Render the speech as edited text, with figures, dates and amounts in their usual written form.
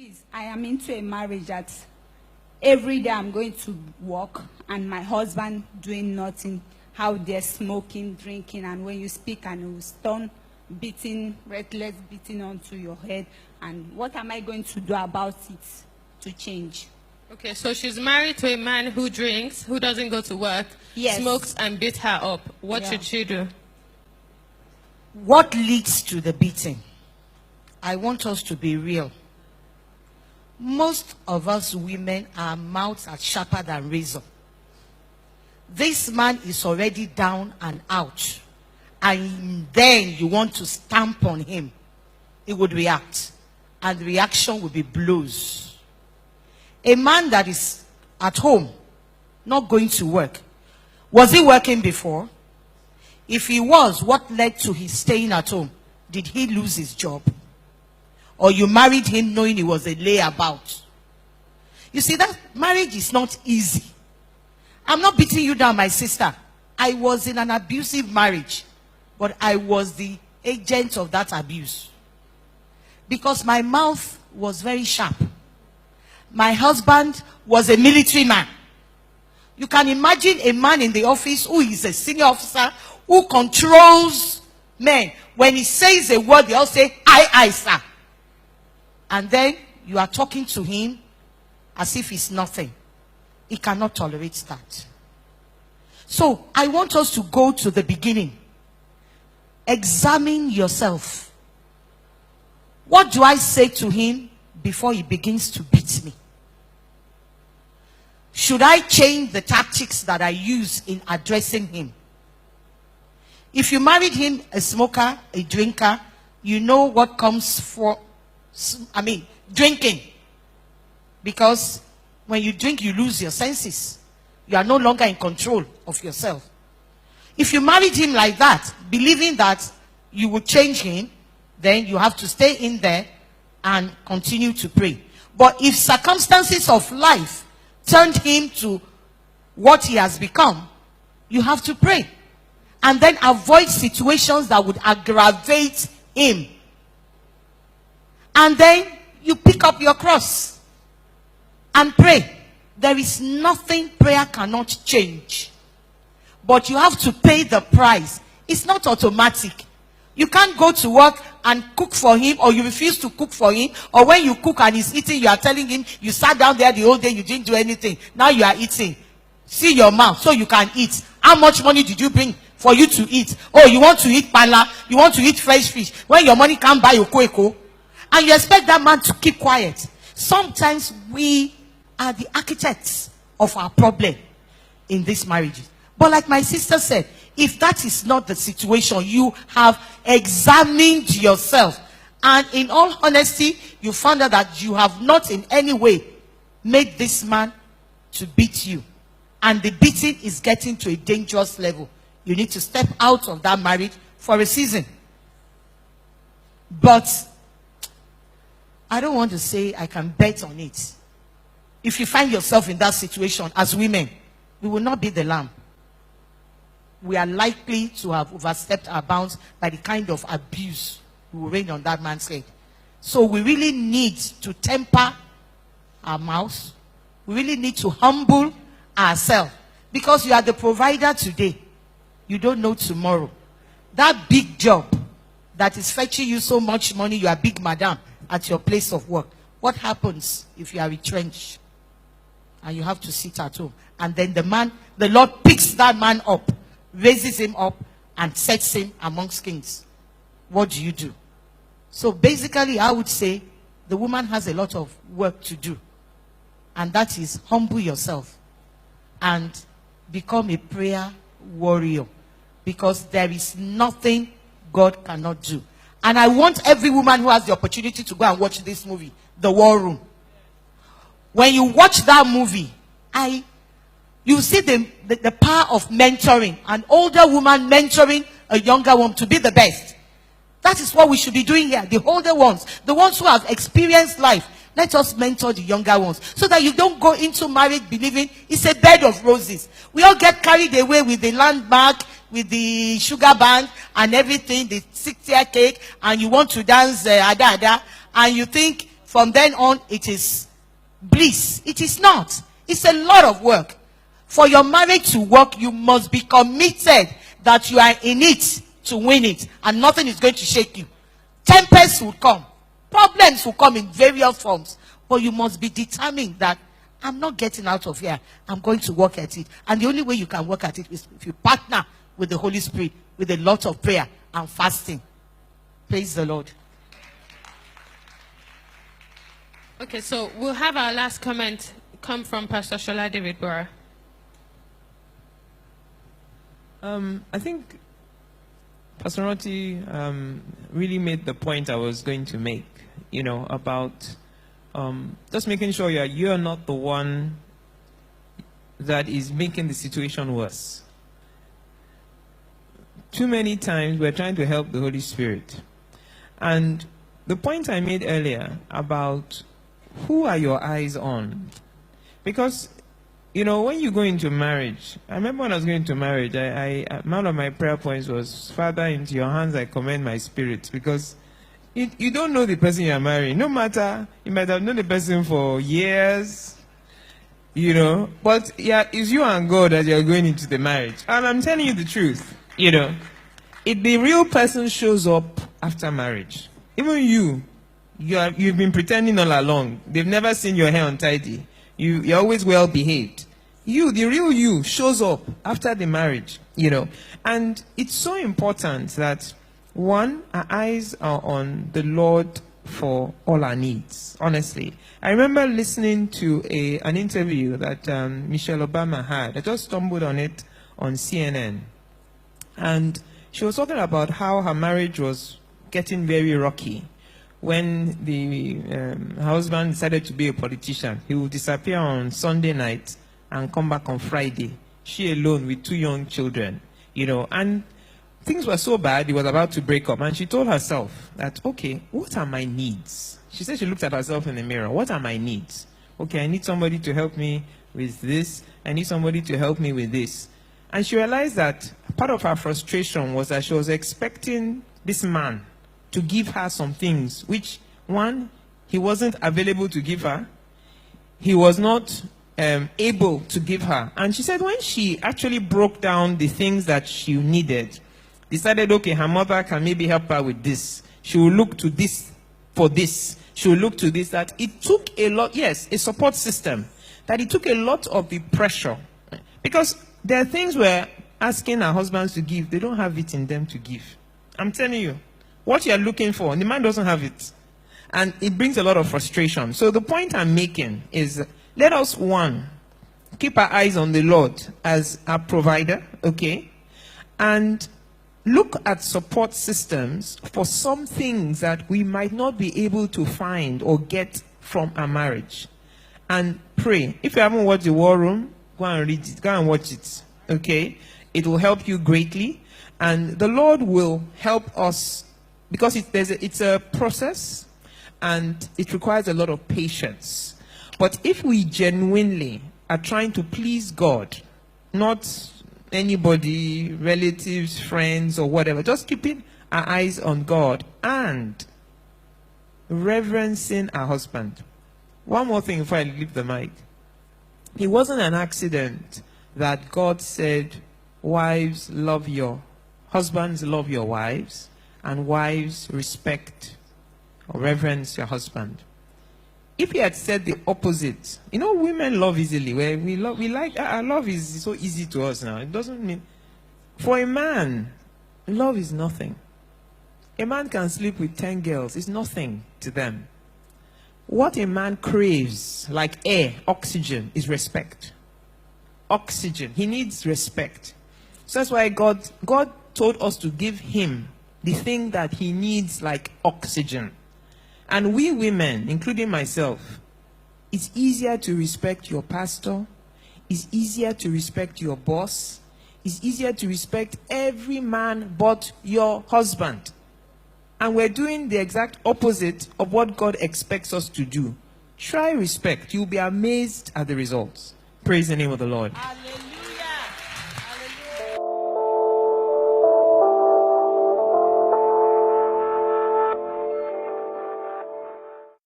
Please, I am into a marriage that every day I'm going to work and my husband doing nothing. How they're smoking, drinking, and when you speak and it will stun, beating, reckless beating onto your head. And what am I going to do about it to change? Okay, so she's married to a man who drinks, who doesn't go to work, Yes. smokes and beats her up. What Yeah. should she do? What leads to the beating? I want us to be real. Most of us women, our mouths are sharper than razor. This man is already down and out, and then you want to stamp on him. He would react, and the reaction would be blows. A man that is at home, not going to work. Was he working before? If he was, what led to his staying at home? Did he lose his job? Or you married him knowing he was a layabout? You see, that marriage is not easy. I'm not beating you down, my sister. I was in an abusive marriage, but I was the agent of that abuse. Because my mouth was very sharp. My husband was a military man. You can imagine a man in the office who is a senior officer who controls men. When he says a word, they all say, aye, sir. And then you are talking to him as if it's nothing. He cannot tolerate that. So I want us to go to the beginning. Examine yourself. What do I say to him before he begins to beat me? Should I change the tactics that I use in addressing him? If you married him a smoker, a drinker, you know what comes for, drinking. Because when you drink, you lose your senses. You are no longer in control of yourself. If you married him like that, believing that you will change him, then you have to stay in there and continue to pray. But if circumstances of life turned him to what he has become, you have to pray. And then avoid situations that would aggravate him. And then you pick up your cross and pray. There is nothing prayer cannot change. But you have to pay the price. It's not automatic. You can't go to work and cook for him, or you refuse to cook for him, or when you cook and he's eating, you are telling him, you sat down there the whole day, you didn't do anything. Now you are eating. See your mouth so you can eat. How much money did you bring for you to eat? Oh, you want to eat pala, you want to eat fresh fish. When your money can't buy your kweko, and you expect that man to keep quiet. Sometimes we are the architects of our problem in these marriages. But like my sister said, if that is not the situation, you have examined yourself. And in all honesty, you found out that you have not in any way made this man to beat you. And the beating is getting to a dangerous level. You need to step out of that marriage for a season. But I don't want to say I can bet on it. If you find yourself in that situation as women, we will not be the lamb. We are likely to have overstepped our bounds by the kind of abuse we will rain on that man's head. So we really need to temper our mouths. We really need to humble ourselves. Because you are the provider today. You don't know tomorrow. That big job that is fetching you so much money, you are big madam at your place of work. What happens if you are retrenched and you have to sit at home? And then the Lord picks that man up, raises him up, and sets him amongst kings. What do you do? So basically, I would say the woman has a lot of work to do. And that is humble yourself and become a prayer warrior. Because there is nothing God cannot do. And I want every woman who has the opportunity to go and watch this movie, The War Room. When you watch that movie, you see the power of mentoring. An older woman mentoring a younger one to be the best. That is what we should be doing here. The older ones, the ones who have experienced life. Let us mentor the younger ones. So that you don't go into marriage believing it's a bed of roses. We all get carried away with the landmark, with the sugar band and everything, the 6-year cake, and you want to dance ada, and you think from then on it is bliss. It is not. It's a lot of work. For your marriage to work, you must be committed that you are in it to win it, and nothing is going to shake you. Tempests will come, problems will come in various forms, but you must be determined that I'm not getting out of here. I'm going to work at it. And the only way you can work at it is if you partner with the Holy Spirit with a lot of prayer and fasting. Praise the Lord. Okay, so we'll have our last comment come from Pastor Shola David Bora. I think Pastor Roti really made the point I was going to make, about just making sure you're not the one that is making the situation worse. Too many times we're trying to help the Holy Spirit. And the point I made earlier about who are your eyes on? Because when you go into marriage, I remember when I was going to marriage, one of my prayer points was, Father, into your hands I commend my spirit. Because you don't know the person you are marrying. No matter, you might have known the person for years, but yeah, it's you and God that you're going into the marriage. And I'm telling you the truth, if the real person shows up after marriage, even you've been pretending all along. They've never seen your hair untidy. You're always well behaved. The real you, shows up after the marriage, And it's so important that, one, our eyes are on the Lord for all our needs, honestly. I remember listening to an interview that Michelle Obama had. I just stumbled on it on CNN. And she was talking about how her marriage was getting very rocky. When the husband decided to be a politician, he would disappear on Sunday night and come back on Friday, she alone with 2 young children, and things were so bad, he was about to break up. And she told herself that, okay, what are my needs? She said she looked at herself in the mirror. What are my needs? Okay, I need somebody to help me with this. I need somebody to help me with this. And she realized that part of her frustration was that she was expecting this man to give her some things, which, one, he wasn't available to give her. He was not able to give her. And she said when she actually broke down the things that she needed, decided, okay, her mother can maybe help her with this. She will look to this for this. She will look to this. That it took a lot, yes, a support system. That it took a lot of the pressure. Because there are things we're asking our husbands to give, they don't have it in them to give. I'm telling you. What you're looking for, the man doesn't have it. And it brings a lot of frustration. So the point I'm making is, let us, one, keep our eyes on the Lord as our provider, okay? And look at support systems for some things that we might not be able to find or get from our marriage. And pray. If you haven't watched The War Room, go and read it. Go and watch it, okay? It will help you greatly. And the Lord will help us, because it's a process and it requires a lot of patience. But if we genuinely are trying to please God, not anybody, relatives, friends, or whatever, just keeping our eyes on God and reverencing our husband. One more thing before I leave the mic. It wasn't an accident that God said, wives, love your husbands, love your wives, and wives, respect or reverence your husband. If he had said the opposite, women love easily. Where we like, our love is so easy to us now. It doesn't mean, for a man, love is nothing. A man can sleep with 10 girls. It's nothing to them. What a man craves, like air, oxygen, is respect. Oxygen. He needs respect. So that's why God told us to give him the thing that he needs, like oxygen. And we women, including myself, it's easier to respect your pastor. It's easier to respect your boss. It's easier to respect every man but your husband. And we're doing the exact opposite of what God expects us to do. Try respect. You'll be amazed at the results. Praise the name of the Lord. Hallelujah.